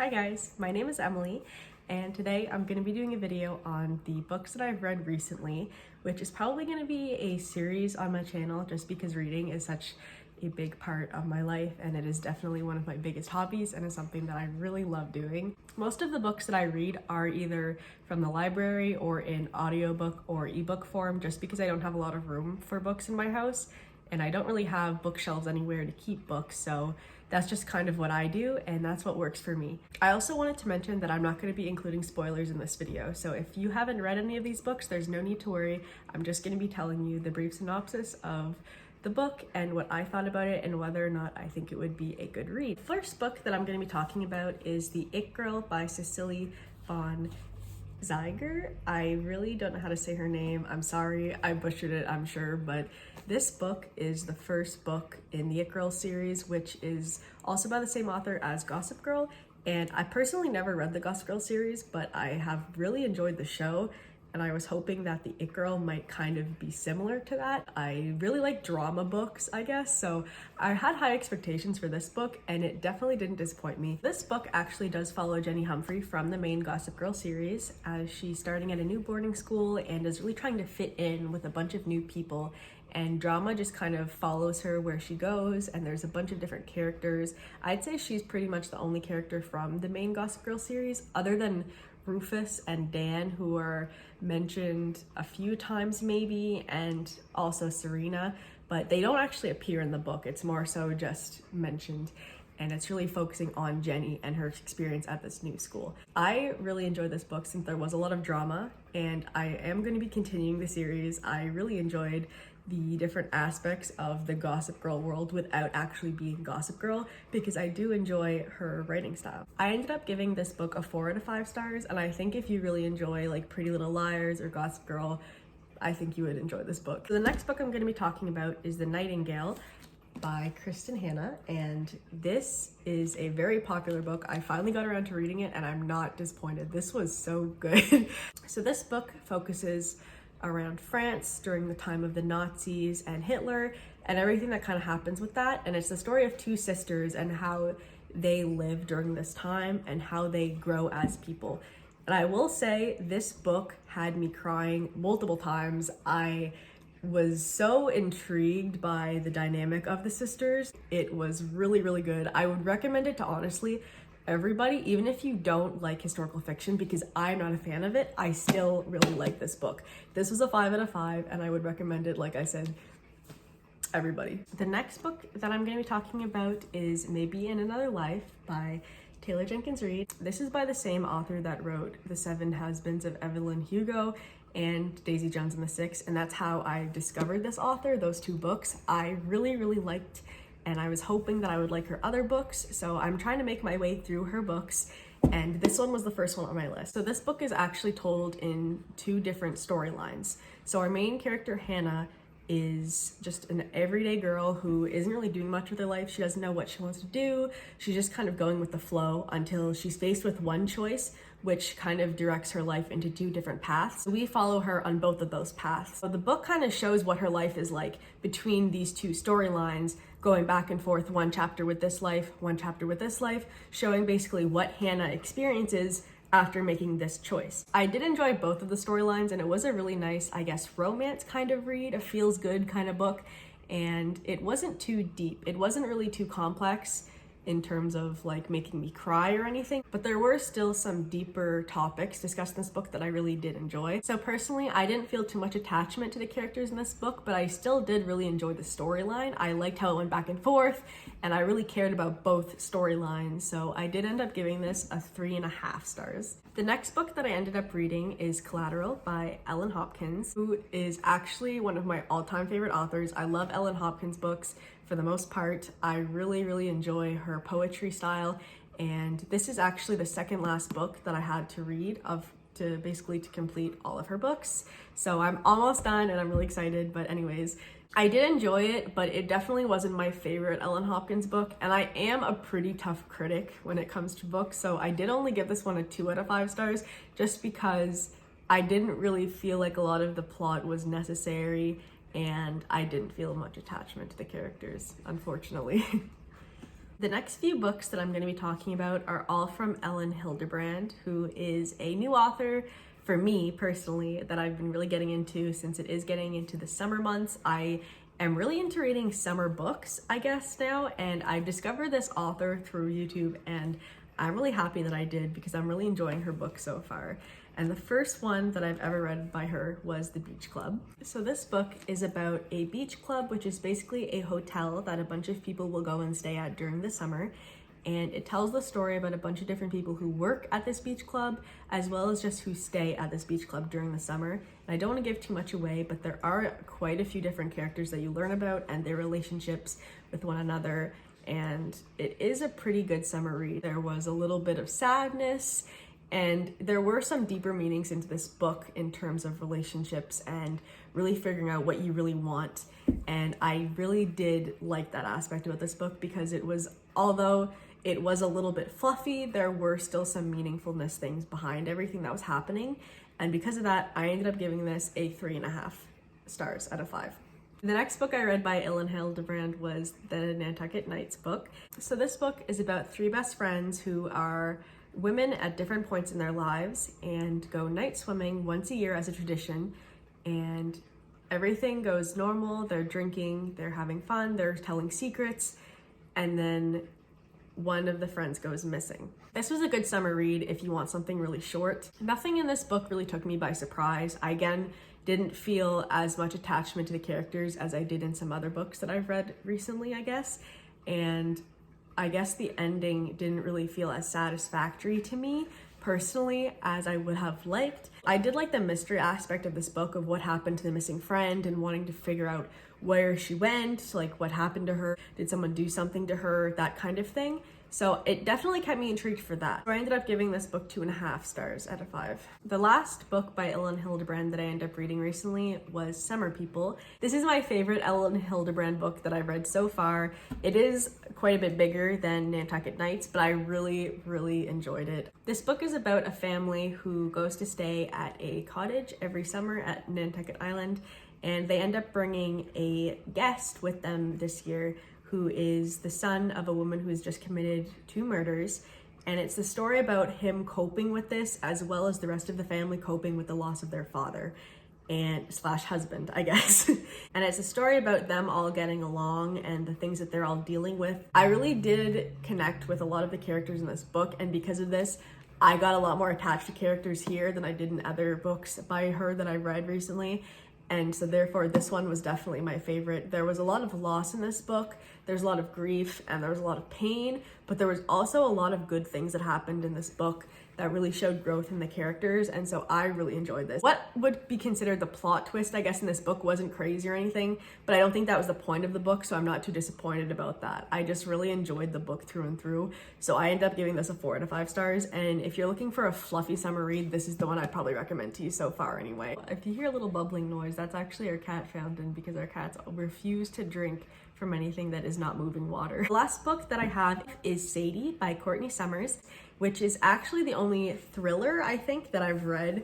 Hi guys, my name is Emily, and today I'm going to be doing a video on the books that I've read recently, which is probably going to be a series on my channel just because reading is such a big part of my life and it is definitely one of my biggest hobbies and is something that I really love doing. Most of the books that I read are either from the library or in audiobook or ebook form just because I don't have a lot of room for books in my house and I don't really have bookshelves anywhere to keep books, so that's just kind of what I do and that's what works for me. I also wanted to mention that I'm not going to be including spoilers in this video, so if you haven't read any of these books, there's no need to worry. I'm just going to be telling you the brief synopsis of the book and what I thought about it and whether or not I think it would be a good read. The first book that I'm going to be talking about is The It Girl by Cecily von Zeiger. I really don't know how to say her name. I'm sorry, I butchered it, I'm sure, but this book is the first book in the It Girl series, which is also by the same author as Gossip Girl. And I personally never read the Gossip Girl series, but I have really enjoyed the show. And I was hoping that the It Girl might kind of be similar to that. I really like drama books, I guess, so I had high expectations for this book and it definitely didn't disappoint me. This book actually does follow Jenny Humphrey from the main Gossip Girl series as she's starting at a new boarding school and is really trying to fit in with a bunch of new people, and drama just kind of follows her where she goes and there's a bunch of different characters. I'd say she's pretty much the only character from the main Gossip Girl series other than Rufus and Dan, who are mentioned a few times maybe, and also Serena, but they don't actually appear in the book. It's more so just mentioned, and it's really focusing on Jenny and her experience at this new school. I really enjoyed this book since there was a lot of drama, and I am going to be continuing the series. I really enjoyed the different aspects of the Gossip Girl world without actually being Gossip Girl, because I do enjoy her writing style. I ended up giving this book a 4 out of 5 stars, and I think if you really enjoy like Pretty Little Liars or Gossip Girl, I think you would enjoy this book. So the next book I'm going to be talking about is The Nightingale by Kristen Hanna, and this is a very popular book. I finally got around to reading it and I'm not disappointed. This was so good. So this book focuses around France during the time of the Nazis and Hitler and everything that kind of happens with that, and it's the story of two sisters and how they live during this time and how they grow as people. And I will say this book had me crying multiple times. I was so intrigued by the dynamic of the sisters. It was really, really good. I would recommend it to honestly everybody, even if you don't like historical fiction, because I'm not a fan of it. I still really like this book. This was a 5 out of 5 and I would recommend it, like I said, everybody. The next book that I'm going to be talking about is Maybe in Another Life by Taylor Jenkins Reid. This is by the same author that wrote The Seven Husbands of Evelyn Hugo and Daisy Jones and the Six, and that's how I discovered this author, those two books. I really, really liked, and I was hoping that I would like her other books, so I'm trying to make my way through her books, and this one was the first one on my list. So this book is actually told in 2 different storylines. So our main character, Hannah, is just an everyday girl who isn't really doing much with her life. She doesn't know what she wants to do. She's just kind of going with the flow until she's faced with one choice, which kind of directs her life into 2 different paths. We follow her on both of those paths. So the book kind of shows what her life is like between these 2 storylines, going back and forth, one chapter with this life, one chapter with this life, showing basically what Hannah experiences after making this choice. I did enjoy both of the storylines, and it was a really nice, I guess, romance kind of read, a feels good kind of book, and it wasn't too deep. It wasn't really too complex in terms of like making me cry or anything, but there were still some deeper topics discussed in this book that I really did enjoy. So personally, I didn't feel too much attachment to the characters in this book, but I still did really enjoy the storyline. I liked how it went back and forth, and I really cared about both storylines, so I did end up giving this a 3.5 stars. The next book that I ended up reading is Collateral by Ellen Hopkins, who is actually one of my all-time favorite authors. I love Ellen Hopkins books for the most part. I really, really enjoy her poetry style, and this is actually the second last book that I had to read to complete all of her books. So I'm almost done and I'm really excited, but anyways, I did enjoy it, but it definitely wasn't my favorite Ellen Hopkins book, and I am a pretty tough critic when it comes to books, so I did only give this one a 2 out of 5 stars just because I didn't really feel like a lot of the plot was necessary and I didn't feel much attachment to the characters, unfortunately. The next few books that I'm going to be talking about are all from Ellen Hildebrand, who is a new author for me personally that I've been really getting into since it is getting into the summer months. I am really into reading summer books, I guess, now, and I've discovered this author through YouTube, and I'm really happy that I did because I'm really enjoying her book so far. And the first one that I've ever read by her was The Beach Club. So this book is about a beach club, which is basically a hotel that a bunch of people will go and stay at during the summer. And it tells the story about a bunch of different people who work at this beach club, as well as just who stay at this beach club during the summer. And I don't want to give too much away, but there are quite a few different characters that you learn about and their relationships with one another. And it is a pretty good summer read. There was a little bit of sadness, and there were some deeper meanings into this book in terms of relationships and really figuring out what you really want. And I really did like that aspect about this book because it was, although it was a little bit fluffy, there were still some meaningfulness things behind everything that was happening. And because of that, I ended up giving this a 3.5 stars out of 5. The next book I read by Ellen Hildebrand was the Nantucket Knights book. So this book is about 3 best friends who are women at different points in their lives and go night swimming once a year as a tradition, and everything goes normal. They're drinking, they're having fun, they're telling secrets, and then one of the friends goes missing. This was a good summer read if you want something really short. Nothing in this book really took me by surprise. I again didn't feel as much attachment to the characters as I did in some other books that I've read recently, I guess. And I guess the ending didn't really feel as satisfactory to me personally as I would have liked. I did like the mystery aspect of this book of what happened to the missing friend and wanting to figure out where she went, like what happened to her, did someone do something to her, that kind of thing. So it definitely kept me intrigued for that. So I ended up giving this book 2.5 stars out of 5. The last book by Ellen Hildebrand that I ended up reading recently was Summer People. This is my favorite Ellen Hildebrand book that I've read so far. It is quite a bit bigger than Nantucket Knights, but I really, really enjoyed it. This book is about a family who goes to stay at a cottage every summer at Nantucket Island, and they end up bringing a guest with them this year who is the son of a woman who has just committed 2 murders. And it's the story about him coping with this, as well as the rest of the family coping with the loss of their father and slash husband, I guess. And it's a story about them all getting along and the things that they're all dealing with. I really did connect with a lot of the characters in this book, and because of this, I got a lot more attached to characters here than I did in other books by her that I read recently. And so therefore this one was definitely my favorite. There was a lot of loss in this book. There's a lot of grief and there was a lot of pain, but there was also a lot of good things that happened in this book that really showed growth in the characters, and so I really enjoyed this. What would be considered the plot twist, I guess, in this book wasn't crazy or anything, but I don't think that was the point of the book, so I'm not too disappointed about that. I just really enjoyed the book through and through, so I ended up giving this a 4 out of 5 stars, and if you're looking for a fluffy summer read, this is the one I'd probably recommend to you so far anyway. If you hear a little bubbling noise, that's actually our cat fountain because our cats refuse to drink from anything that is not moving water. The last book that I have is Sadie by Courtney Summers, which is actually the only thriller I think that I've read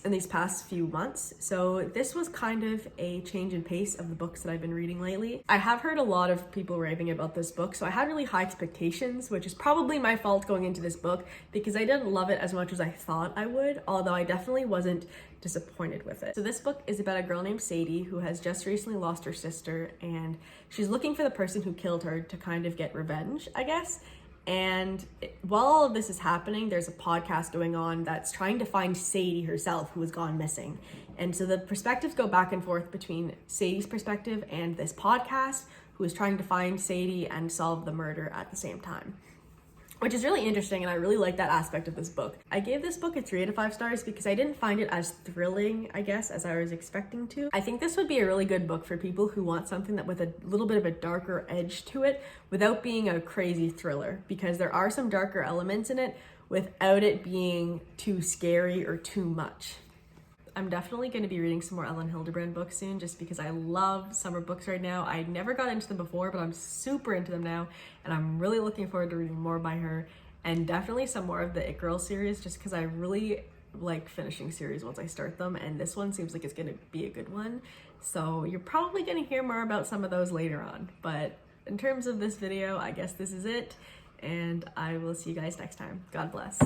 in these past few months. So this was kind of a change in pace of the books that I've been reading lately. I have heard a lot of people raving about this book, so I had really high expectations, which is probably my fault going into this book because I didn't love it as much as I thought I would, although I definitely wasn't disappointed with it. So this book is about a girl named Sadie who has just recently lost her sister, and she's looking for the person who killed her to kind of get revenge, I guess. And while all of this is happening, there's a podcast going on that's trying to find Sadie herself, who has gone missing. And so the perspectives go back and forth between Sadie's perspective and this podcast, who is trying to find Sadie and solve the murder at the same time, which is really interesting, and I really like that aspect of this book. I gave this book a 3 out of 5 stars because I didn't find it as thrilling, I guess, as I was expecting to. I think this would be a really good book for people who want something that with a little bit of a darker edge to it without being a crazy thriller, because there are some darker elements in it without it being too scary or too much. I'm definitely going to be reading some more Ellen Hildebrand books soon just because I love summer books right now. I never got into them before, but I'm super into them now, and I'm really looking forward to reading more by her, and definitely some more of the It Girl series just because I really like finishing series once I start them, and this one seems like it's going to be a good one. So you're probably going to hear more about some of those later on, but in terms of this video, I guess this is it, and I will see you guys next time. God bless.